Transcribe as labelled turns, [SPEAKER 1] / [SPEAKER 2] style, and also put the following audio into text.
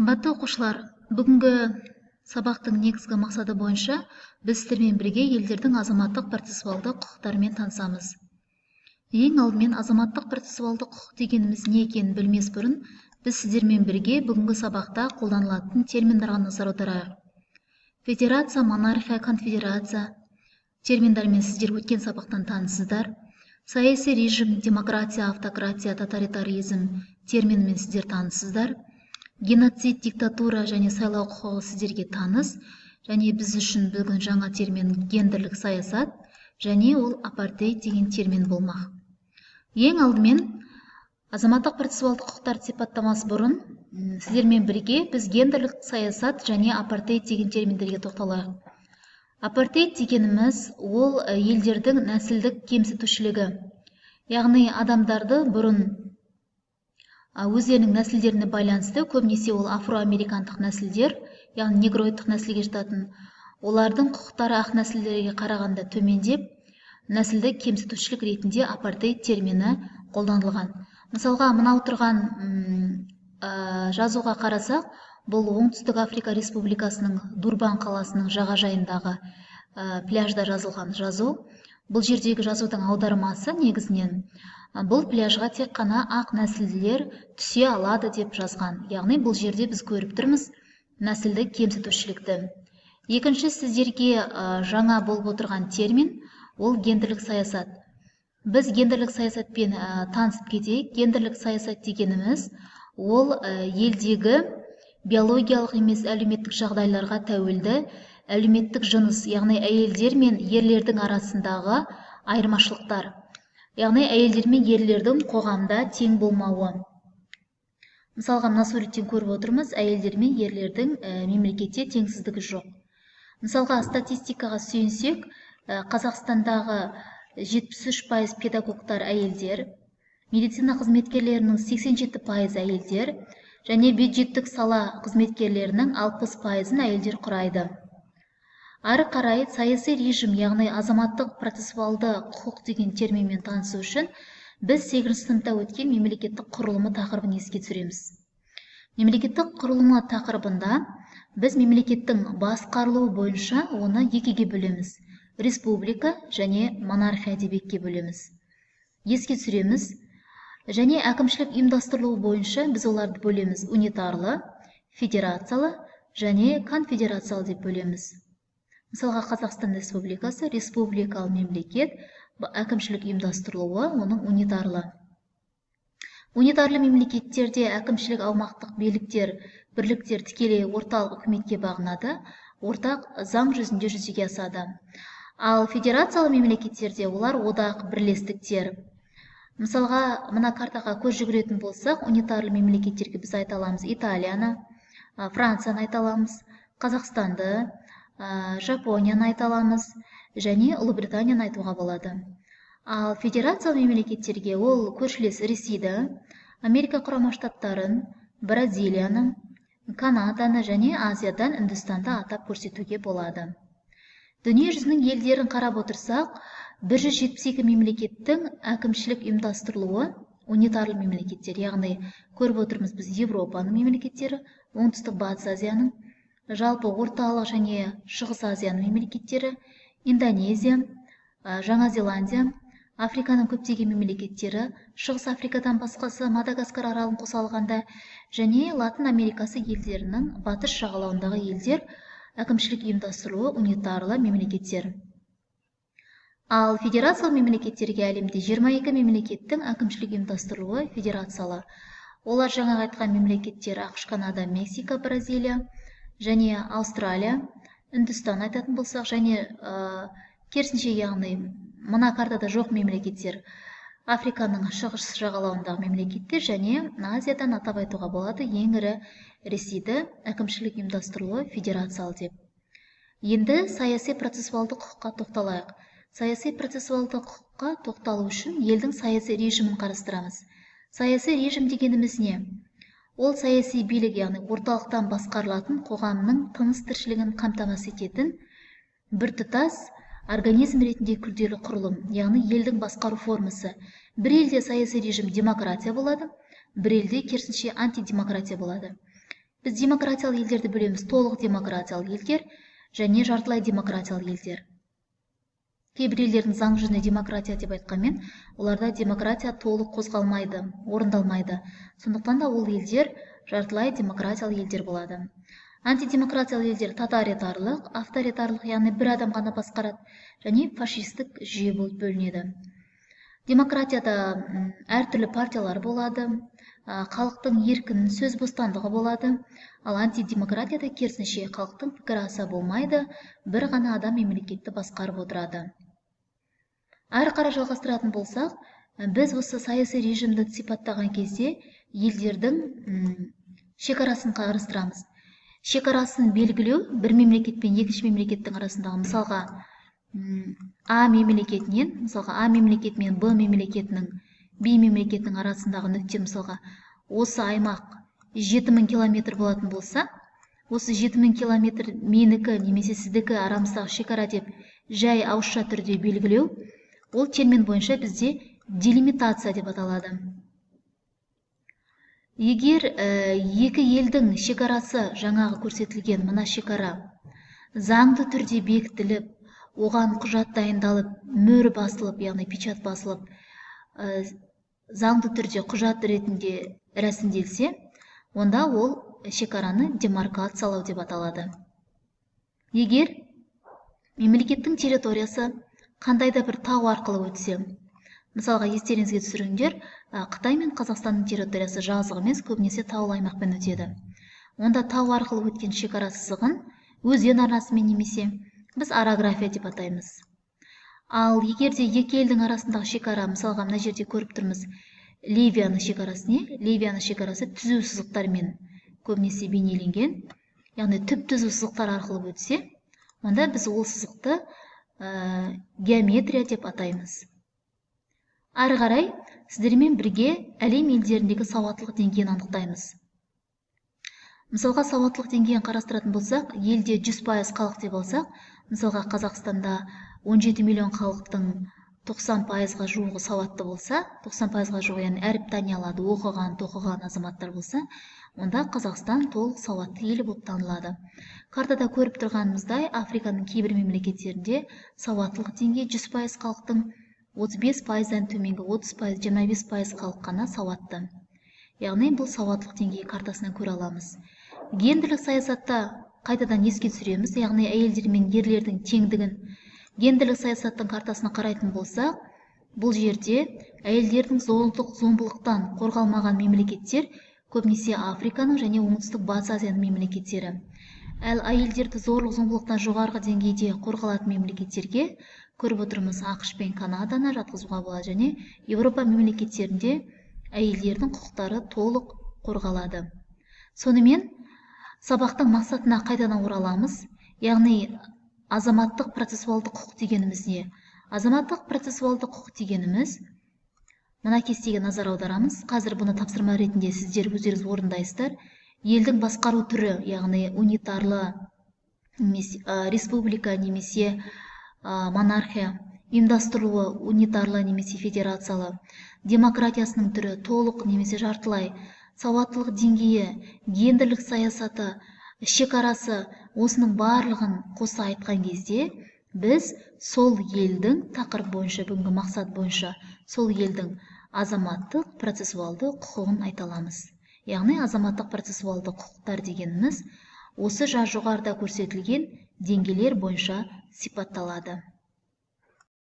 [SPEAKER 1] Қымбатты оқушылар, бүгінгі сабақтың негізгі мақсаты бойынша біз сіздермен бірге елдердің азаматтық процессуалдық құқықтарымен танысамыз. Ең алдымен азаматтық процессуалдық құқық дегеніміз не екенін білмес бұрын, біз сіздермен бірге бүгінгі сабақта қолданылатын терминдарға назар аударайық. Федерация, монархия, конфедерация терминдармен сіздер өткен сабақтан танысыздар. Саяси режим, демократия, автократия, тоталитаризм терминімен сіздер танысыздар. Геноцид, диктатура және сайлау құқығы сіздерге таныс, және біз үшін бүгін жаңа термин гендерлік саясат, және ол апартейд деген термин болмақ. Ең алдымен азаматтық процессуалдық құқықтар сипаттамасы бұрын сіздермен бірге біз гендерлік саясат және апартейд деген терминдерге тоқталайық. Апартейд дегеніміз ол елдердің нәсілдік кемсітушілігі, яғни адамдарды бұрын өздерінің нәсілдеріне байланысты, көбінесе ол афроамерикандық нәсілдер, яғни негроидтық нәсілге жататын, олардың құқықтары ақ нәсілдерге қарағанда төмендеп, нәсілдік кемсітушілік ретінде апартейд термині қолданылған. Мысалға, мынау тұрған жазуға қарасақ, бұл Оңтүстік Африка Республикасының Дурбан қаласының жағажайындағы пляжда жазылған жазу. Бұл жердегі жазудың аудармасы негізінен бұл пляжға тек қана ақ нәсілділер түсе алады деп жазған. Яғни бұл жерде біз көріп тұрмыз нәсілдік кемсітушілікті. Екінші сіздерге жаңа болып отырған термин ол гендерлік саясат. Біз гендерлік саясатпен танысып кетейік. Гендерлік саясат дегеніміз ол елдегі биологиялық емес әлеуметтік жағдайларға тәуелді әлеуметтік жыныс, яғни әйелдер мен ерлердің арасындағы айырмашылықтар. Яғни әйелдер мен ерлердің қоғамда тең болмауы. Мысалға, мына суреттен көріп отырмыз, әйелдер мен ерлердің мемлекетте теңсіздігі жоқ. Мысалға, статистикаға сүйенсек, Қазақстандағы 73% педагогтар әйелдер, медицина қызметкерлерінің 87% әйелдер, және бюджеттік сала қызметкерлерінің 60% әйелдер құрайды. Ары қарай саяси режим, яғни азаматтық процессуалды құқық деген терминмен танысу үшін біз 8-ші сыныпта өткен мемлекеттік құрылымы тақырыбын еске түсіреміз. Мемлекеттік құрылымы тақырыбында біз мемлекеттің басқарылуы бойынша оны екіге бөлеміз: республика және монархия деп екіге бөлеміз. Еске түсіреміз. Және әкімшілік ұйымдастырылуы бойынша біз оларды бөлеміз: унитарлы, федерациялы және конфедерациялы деп бөлеміз. Мысалға, Қазақстан Республикасы республикалық мемлекет, әкімшілік ұйымдастырылуы оның унитарлы. Унитарлы мемлекеттерде әкімшілік аумақтық бірліктер тікелей орталық үкіметке бағынады, ортақ заң жүзінде жүзеге асады. Ал федерациялы мемлекеттерде олар одақ бірлестіктер. Мысалға, мына картаға көз жүгіретін болсақ, унитарлы мемлекеттерге біз айта аламыз Италияны, Францияны айта аламыз, Қазақстанды, Жапонияны айта аламыз және Ұлыбританияны айтуға болады. Ал федерациялы мемлекеттерге ол көршілес Ресейді, Америка құрама штаттарын, Бразилияны, Канаданы және Азиядан Үндістанды атап көрсетуге болады. Дүние жүзінің елдерін қарап отырсақ, 172 мемлекеттің әкімшілік ұйымдастырылуы унитарлы мемлекеттер, яғни көріп отырмыз біз Европаның мемлекеттері, Оңтүстік Батыс Азияның, жалпы орталық және Шығыс Азияның мемлекеттері, Индонезия, Жаңа Зеландия, Африканың көптеген мемлекеттері, Шығыс Африкадан басқасы Мадагаскар аралын қоса алғанда, және Латын Америкасы елдерінің батыс жағалауындағы елдер әкімшілік ұйымдастырылуы унитарлы мемлекеттер. Ал федерациялы мемлекеттерге әлемде 22 мемлекеттің әкімшілік ұйымдастырылуы федерациялы. Олар жаңа айтқан мемлекеттер ақш, Канада, Мексика, Бразилия және Австралия, Үндістан айтатын болсақ, және керісінше, яғни мына картада жоқ мемлекеттер Африканың шығыс жағалауындағы мемлекеттер және Азиядан атап айтуға болады ең ірі Ресейді әкімшілік ұйымдастырылуы федерациялы деп. Енді саяси процессуалды құқыққа тоқталайық. Саяси процессуалды құқыққа тоқталу үшін елдің саяси режимін қарастырамыз. Саяси режим дегеніміз не? Ол саяси билік, яғни орталықтан басқарылатын қоғамның тыныс тіршілігін қамтамасыз ететін біртұтас организм ретінде күрделі құрылым, яғни елдің басқару формасы. Бір елде саяси режим демократия болады, бір елде керісінше антидемократия болады. Біз демократиялық елдерді бөлеміз: толық демократиялық елдер және жартылай демократиялық елдер. Кейбір елдердің заң жүзінде демократия деп айтқанмен, оларда демократия толық қозғалмайды, орындалмайды. Сондықтан да ол елдер жартылай демократиялық елдер болады. Антидемократиялық елдер тоталитарлық, авторитарлық, яғни бір адам ғана басқарады, және фашистік жүйе болып бөлінеді. Демократияда әртүрлі партиялар болады, халықтың еркін сөз бостандығы болады, ал антидемократияда керісінше халықтың пікірі аса болмайды, бір ғана адам мемлекетті басқарып отырады. Әрі қарай жалғастыратын болсақ, біз осы саяси режимді сипаттаған кезде елдердің шекарасын қарастырамыз. Шекарасын белгілеу бір мемлекет пен екінші мемлекеттің арасындағы, мысалға А мемлекетінен, мысалға А мемлекеті мен Б мемлекетінің, Б мемлекетінің арасындағы нүкте, мысалға осы аймақ 7000 километр болатын болса, осы 7000 километр менікі немесе сіздікі арамыздағы шекара деп жай ауызша түрде белгілеу, ол термин бойынша бізде делимитация деп аталады. Егер екі елдің шекарасы жаңағы көрсетілген мына шекара заңды түрде бекітіліп, оған құжат дайындалып, мөр басылып, яғни печат басылып, заңды түрде құжат ретінде рәсімделсе, онда ол шекараны демаркациялау деп аталады. Егер мемлекеттің территориясы қандай да бір тау арқылы өтсе, мысалға естеріңізге түсіріңдер, Қытай мен Қазақстанның территориясы жазық емес, көбінесе таулы аймақпен өтеді. Онда тау арқылы өткен шекара сызығын өзен арнасымен немесе біз орография деп атаймыз. Ал егер де екі елдің арасындағы шекара, мысалға мына жерде көріп тұрмыз, Ливияның шекарасы не? Ливияның шекарасы түзу сызықтармен көбінесе бейнеленген, яғни түп-түзу сызықтар арқылы өтсе, онда біз ол сызықты геометрия деп атаймыз. Ары қарай сіздермен бірге әлем елдеріндегі сауаттылық деңгейін анықтаймыз. Мысалға сауаттылық деңгейін қарастыратын болсақ, елде 100% халық деп алсақ, мысалға Қазақстанда 17 миллион халықтың 90%-ға жуығы сауатты болса, 90%-ға жуығы, яғни әріп тани алады, оқыған, тоқыған азаматтар болса, онда Қазақстан толық сауатты ел болып танылады. Картада көріп тұрғанымыздай, Африканың кейбір мемлекеттерінде сауаттылық деңгейі 100% халықтың 35%-дан төменгі 30%, 25% халық қана сауатты. Яғни бұл сауаттылық деңгейі картасынан көре аламыз. Гендерлік саясатта қайтадан еске түсіреміз, яғни әйелдер мен ерлердің теңдігін. Гендерлік саясаттың картасына қарайтын болсақ, бұл жерде әйелдердің зорлық-зомбылықтан қорғалмаған мемлекеттер көбінесе Африканың және оңтүстік батыс Азияның мемлекеттері. Әл әйелдерді зорлық-зомбылықтан жоғарғы деңгейде қорғалатын мемлекеттерге көріп отырмыз, ақш пен Канаданы жатқызуға болады, және Еуропа мемлекеттерінде әйелдердің құқықтары толық қорғалады. Сонымен сабақтың мақсатына қайтадан ораламыз, яғни азаматтық процессуалдық құқық дегеніміз не? Азаматтық процессуалдық құқық дегеніміз, мына кестеге назар аударамыз. Қазір бұны тапсырма ретінде сіздер өздеріңіз орындайсыздар. Елдің басқару түрі, яғни унитарлы республика немесе монархия, ұйымдастырылуы унитарлы немесе федерациялы, демократиясының түрі толық немесе жартылай, сауаттылық деңгейі, гендерлік саясаты, шекарасы, осының барлығын қоса айтқан кезде, біз сол елдің тақырып бойынша, бүгінгі мақсат бойынша, сол елдің азаматтық процессуалды құқығын айта аламыз. Яғни азаматтық процессуалды құқықтар дегеніміз осы жоғарыда көрсетілген деңгейлер бойынша сипатталады.